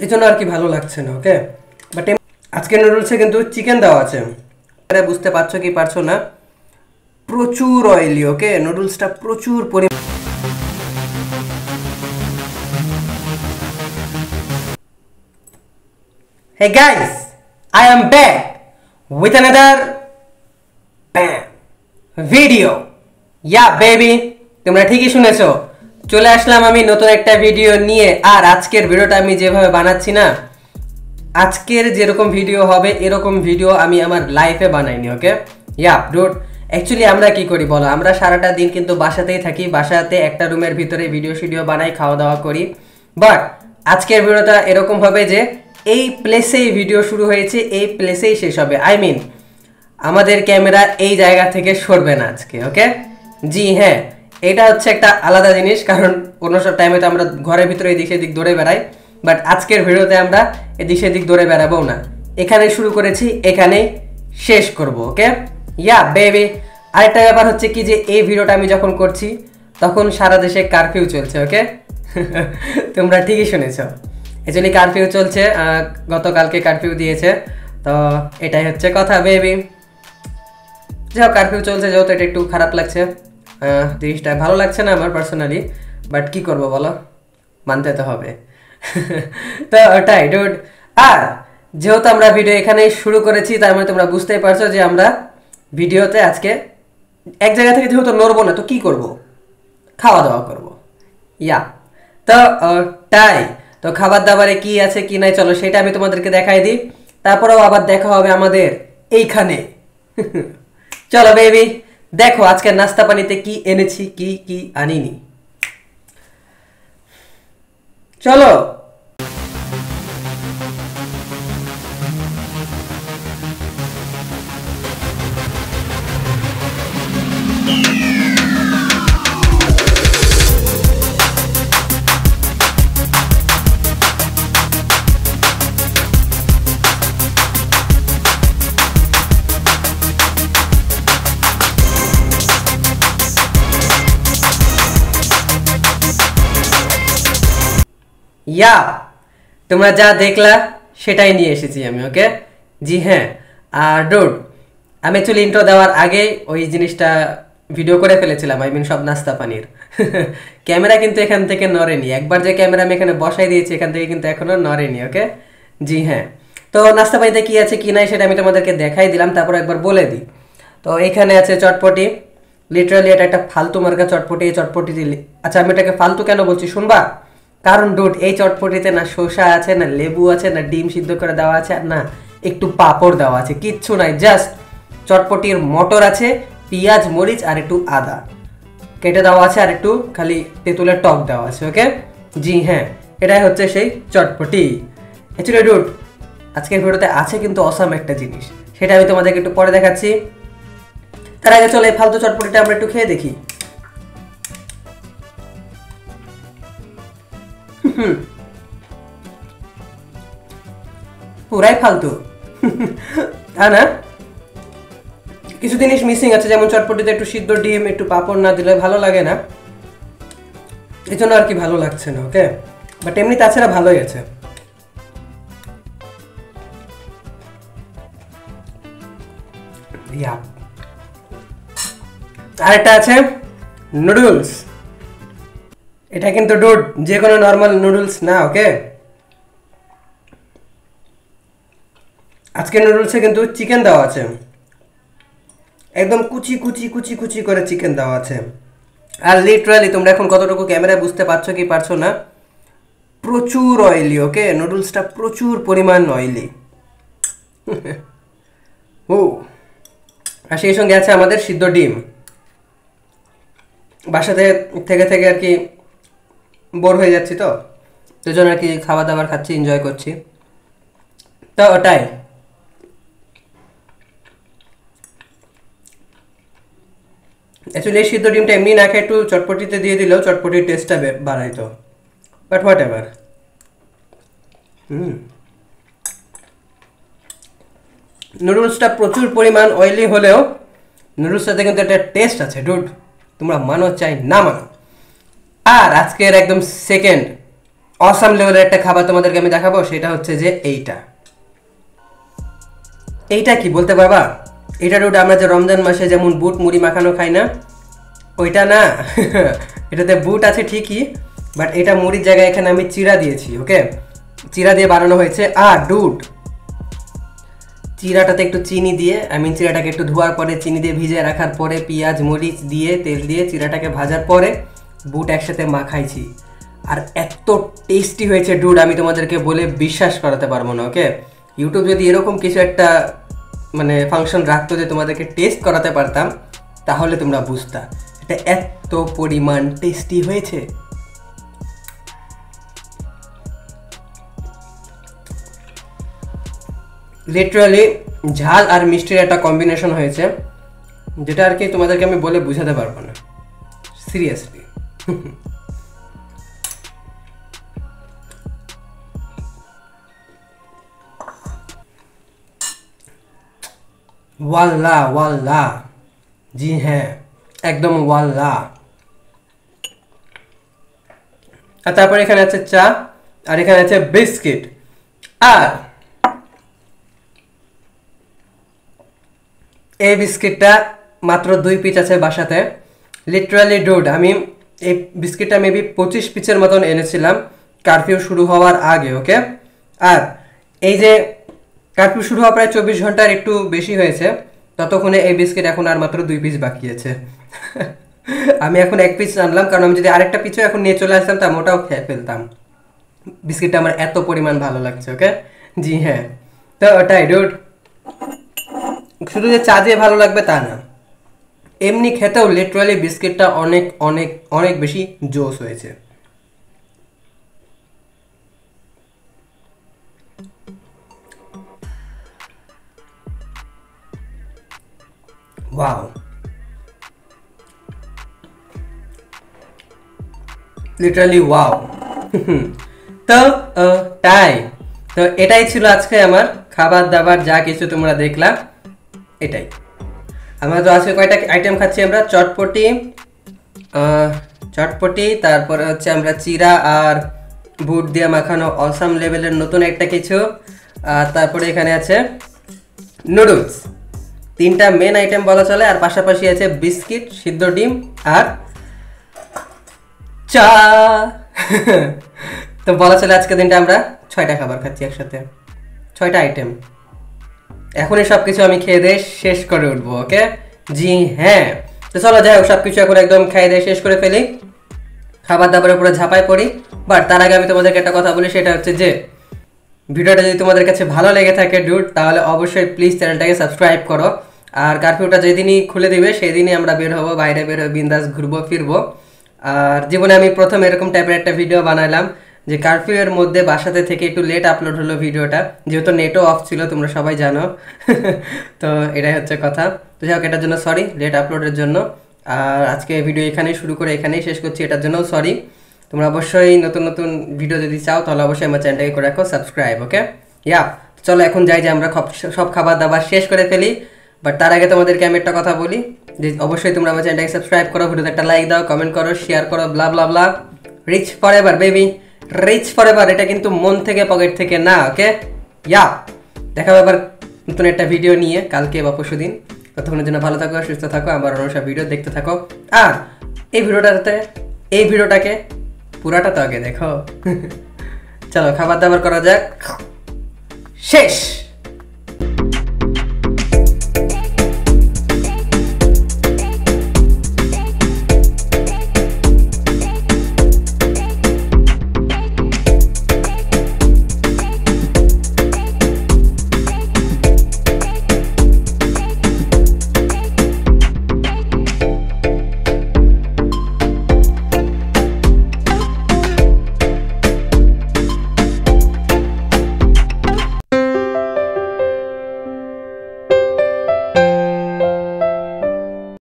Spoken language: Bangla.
এই জন্য আর কি ভালো লাগছে না। ওকে, বাট আজকের নুডলসে কিন্তু চিকেন দেওয়া আছে। বুঝতে পারছো কি পারছো না, প্রচুর অয়েলি। ওকে, নুডলসটা প্রচুর পরিমাণ। Hey guys, I am back with another bam video. Yeah baby, তোমরা ঠিকই শুনেছো, চলে আসলাম আমি নতুন একটা ভিডিও নিয়ে। আর আজকের ভিডিওটা আমি যেভাবে বানাচ্ছি না, আজকের যেরকম ভিডিও হবে এরকম ভিডিও আমি আমার লাইফে বানাইনি। ওকে, ইয়া ডুড, অ্যাকচুয়ালি আমরা কি করি বলো, আমরা সারাটা দিন কিন্তু বাসাতেই থাকি, বাসাতে একটা রুমের ভিতরে ভিডিও বানাই, খাওয়া দাওয়া করি। বাট আজকের ভিডিওটা এরকম হবে যে এই প্লেসেই ভিডিও শুরু হয়েছে, এই প্লেসেই শেষ হবে। আই মিন আমাদের ক্যামেরা এই জায়গা থেকে সরবে না আজকে। ওকে, জি হ্যাঁ, এটা হচ্ছে একটা আলাদা জিনিস, কারণ কোনো সব টাইমে তো আমরা ঘরের ভিতরে এদিক সেদিক দৌড়ে বেড়াই, বাট আজকের ভিডিওতে আমরা এদিক সেদিক দৌড়ে বেড়াবো না। এখানে শুরু করেছি, এখানেই শেষ করব। ওকে, ইয়া বেবি। আরেকটা ব্যাপার হচ্ছে কি যে এই ভিডিওটা আমি যখন করছি তখন সারা দেশে কারফিউ চলছে। ওকে, তোমরা ঠিকই শুনেছ, অ্যাকচুয়ালি কারফিউ চলছে, গতকালকে কারফিউ দিয়েছে, তো এটাই হচ্ছে কথা বেবি। যাও, কারফিউ চলছে যেহেতু এটা একটু খারাপ লাগছে, জিনিসটা ভালো লাগছে না আমার পার্সোনালি, বাট কি করব বলো, মানতে তো হবে। তো ওটাই ডুড। আর যেহেতু আমরা ভিডিও এখানেই শুরু করেছি, তার মানে তোমরা বুঝতেই পারছো যে আমরা ভিডিওতে আজকে এক জায়গা থেকে যেহেতু নড়বো না, তো কি করব, খাওয়া দাওয়া করব। ইয়া, তো তাই তো খাবার দাবারে কি আছে কি নাই চলো সেটা আমি তোমাদেরকে দেখাই দিই, তারপরেও আবার দেখা হবে আমাদের এইখানে। চলো বেবি, দেখো আজকে নাস্তা পানিতে কি এনেছি, কি কি আনিনি, চলো। ইয়া, তোমরা যা দেখলা সেটাই নিয়ে এসেছি আমি। ওকে, জি হ্যাঁ। আর ডুড, আমি অ্যাকচুয়ালি ইন্ট্রো দেওয়ার আগে ওই জিনিসটা ভিডিও করে ফেলেছিলাম, আই মিন সব নাস্তা পানির। ক্যামেরা কিন্তু এখান থেকে নড়েনি, একবার যে ক্যামেরা আমি এখানে বসাই দিয়েছি এখান থেকে কিন্তু এখনো নড়েনি। ওকে, জি হ্যাঁ। তো নাস্তা পানিতে কি আছে কি নাই সেটা আমি তোমাদেরকে দেখাই দিলাম, তারপর একবার বলে দিই। তো এখানে আছে চটপটি, লিটারালি এটা একটা ফালতু মার্কা চটপটি। এই চটপটি দিলে, আচ্ছা আমি এটাকে ফালতু কেন বলছি শুনবা, কারণ ডুড এই চটপটিতে না শসা আছে, না লেবু আছে, না ডিম সিদ্ধ করে দেওয়া আছে, আর না একটু পাঁপড় দেওয়া আছে, কিচ্ছু নাই, জাস্ট চটপটির মটর আছে, পেঁয়াজ মরিচ আর একটু আদা কেটে দেওয়া আছে, আর একটু খালি তেঁতুলের টক দেওয়া আছে। ওকে, জি হ্যাঁ, এটাই হচ্ছে সেই চটপটি। অ্যাকচুয়ালি ডুড আজকের ভিডিওতে আছে কিন্তু অসাম একটা জিনিস, সেটা আমি তোমাদেরকে একটু পরে দেখাচ্ছি। তার আগে চলো এই ফালতু চটপটিটা আমরা একটু খেয়ে দেখি। পুরাই ফালতু, হ্যাঁ না, কিছু জিনিস মিসিং আছে, যেমন চটপটিতে একটু সিদ্ধ ডিম একটু পাঁপড় না দিলে ভালো লাগে না, এই জন্য আর কি ভালো লাগছে না। ওকে, বাট এমনি তাছাড়া ভালোই আছে। আরেকটা আছে নুডলস, এটা কিন্তু ডুড যে কোনো নর্মাল নুডলস না। ওকে, আজকে নুডলসে কিন্তু চিকেন দেওয়া আছে, একদম কুচি কুচি কুচি কুচি করে চিকেন দেওয়া আছে। আর লিটারালি তোমরা এখন কতটুকু ক্যামেরায় বুঝতে পারছো কি পারছো না, প্রচুর অয়েলি। ওকে, নুডলসটা প্রচুর পরিমাণ অয়েলি। ও, আর সেই সঙ্গে আছে আমাদের সিদ্ধ ডিম। বাসাতে থেকে থেকে আর কি বোর হয়ে যাচ্ছি, তো সেই জন্য আর কি খাবার দাবার খাচ্ছি, এনজয় করছি, তো ওটাই। অ্যাকচুয়ালি এই সিদ্ধ ডিমটা এমনি না খেয়ে একটু চটপটিতে দিয়ে দিলেও চটপটির টেস্টটা বাড়াইতো, বাট হোয়াট এভার। নুডলসটা প্রচুর পরিমাণ অয়েলি হলেও নুডলসটাতে কিন্তু একটা টেস্ট আছে ডুড, তোমরা মানো চাই না মানো। আর আজকের একদম সেকেন্ড অসাম লেভেলের একটা খাবার তোমাদেরকে আমি দেখাবো, সেটা হচ্ছে যে এইটা। এইটা কি বলতে পারবা? এটা ডুড আমরা যে রমজান মাসে যেমন বুট মুড়ি মাখানো খাই না, ওইটা না। এটাতে বুট আছে ঠিকই, বাট এটা মুড়ির জায়গায় এখানে আমি চিড়া দিয়েছি। ওকে, চিড়া দিয়ে বানানো হয়েছে। আর ডুড, চিড়াটাতে একটু চিনি দিয়ে, চিড়াটাকে একটু ধোয়ার পরে চিনি দিয়ে ভিজিয়ে রাখার পরে পেঁয়াজ মরিচ দিয়ে তেল দিয়ে চিড়াটাকে ভাজার পরে বুট একসাথে মাখাইছি। আর এত টেস্টি হয়েছে ডুড, আমি তোমাদেরকে বলে বিশ্বাস করাতে পারবো না। ওকে, ইউটিউব যদি এরকম কিছু একটা মানে ফাংশন রাখতো যে তোমাদেরকে টেস্ট করাতে পারতাম, তাহলে তোমরা বুঝতা এটা এত পরিমাণ টেস্টি হয়েছে। লিটারালি ঝাল আর মিষ্টির একটা কম্বিনেশন হয়েছে, যেটা আর কি তোমাদেরকে আমি বলে বুঝাতে পারবো না, সিরিয়াসলি। ওয়াল্লা ওয়াল্লা, জি হ্যাঁ, একদম ওয়াল্লা। আর তারপর এখানে আছে চা, আর এখানে আছে বিস্কিট। আর এই বিস্কিটটা মাত্র 2 পিস আছে বাসাতে। লিটারালি ডুড, আমি এই বিস্কিটটা মেবি 25 পিসের মতন এনেছিলাম কারফিউ শুরু হওয়ার আগে। ওকে, আর এই যে কারফিউ শুরু হওয়া প্রায় 24 ঘন্টার একটু বেশি হয়েছে, ততক্ষণে এই বিস্কিট এখন আর মাত্র 2 পিস বাকি আছে। আমি এখন 1 পিস আনলাম, কারণ আমি যদি আরেকটা পিছু এখন নিয়ে চলে আসতাম তা ওটাও খেয়ে ফেলতাম। বিস্কিটটা আমার এত পরিমাণ ভালো লাগছে। ওকে, জি হ্যাঁ, তো ওটাই ডুড। শুধু যে চা দিয়ে ভালো লাগবে তা না, এমনি খেতেও লিটারালি বিস্কিটটা অনেক অনেক অনেক বেশি জোস হয়েছে। Wow, literally wow. তো তাই তো এটাই ছিল আজকে আমার খাবার দাবার, যা কিছু তোমরা দেখলা এটাই। আমরা তো আজকে কয়টা আইটেম খাচ্ছি আমরা, চটপটি, তারপরে হচ্ছে আমরা চিরা আর বুট দিয়ে মাখানো অসাম লেভেলের নতুন একটা কিছু, আর তারপরে এখানে আছে নুডলস। 3টা মেন আইটেম বলা চলে, আর পাশাপাশি আছে বিস্কিট, সিদ্ধ ডিম আর চা। তো বলা চলে আজকে দিনটা আমরা 6টা খাবার খাচ্ছি একসাথে, 6টা আইটেম। এখনই সবকিছু আমি খেয়ে দিয়ে শেষ করে উঠবো। ওকে, জি হ্যাঁ। তো চলো যাই হোক, সবকিছু এখন একদম খেয়ে দিয়ে শেষ করে ফেলি, খাবার দাবারের উপরে ঝাঁপাই পড়ি। বাট তার আগে আমি তোমাদেরকে একটা কথা বলি, সেটা হচ্ছে যে ভিডিওটা যদি তোমাদের কাছে ভালো লেগে থাকে ডুড, তাহলে অবশ্যই প্লিজ চ্যানেলটাকে সাবস্ক্রাইব করো। আর কারফিউটা যেদিনই খুলে দিবে সেদিনই আমরা বের হবো, বাইরে বের হয়ে বিন্দাস ঘুরবো ফিরবো। আর জীবনে আমি প্রথম এরকম টাইপের একটা ভিডিও বানালাম, যে কারফিউ এর মধ্যে বাসাতে থেকে একটু লেট আপলোড হলো ভিডিওটা, যেহেতু নেটও অফ ছিল, তোমরা সবাই জানো। তো এটাই হচ্ছে কথা। তো যাই হোক, এটার জন্য সরি, লেট আপলোডের জন্য। আর আজকে ভিডিও এখানেই শুরু করে এখানেই শেষ করছি, এটার জন্যও সরি। তোমরা অবশ্যই নতুন নতুন ভিডিও যদি চাও, তাহলে অবশ্যই আমার চ্যানেলটাকে করে রাখো সাবস্ক্রাইব। ওকে, ইয়া, চলো এখন যাই যে আমরা সব খাবার দাবার শেষ করে ফেলি। বাট তার আগে তোমাদেরকে আমি একটা কথা বলি, যে অবশ্যই তোমরা আমার চ্যানেলটাকে সাবস্ক্রাইব করো, ভিডিওতে একটা লাইক দাও, কমেন্ট করো, শেয়ার করো, blah blah blah. Rich forever baby, rich forever. এটা কিন্তু মন থেকে পকেট থেকে না। ওকে, ইয়া, দেখা হবে আবার নতুন একটা ভিডিও নিয়ে কালকে বা পরশুদিন। ততক্ষণের জন্য ভালো থাকো, সুস্থ থাকো, আমার অন্য সব ভিডিও দেখতে থাকো। আর এই ভিডিওটাকে পুরাটা তো আগে দেখো। চলো খাবার দাবার করা যাক, শেষ।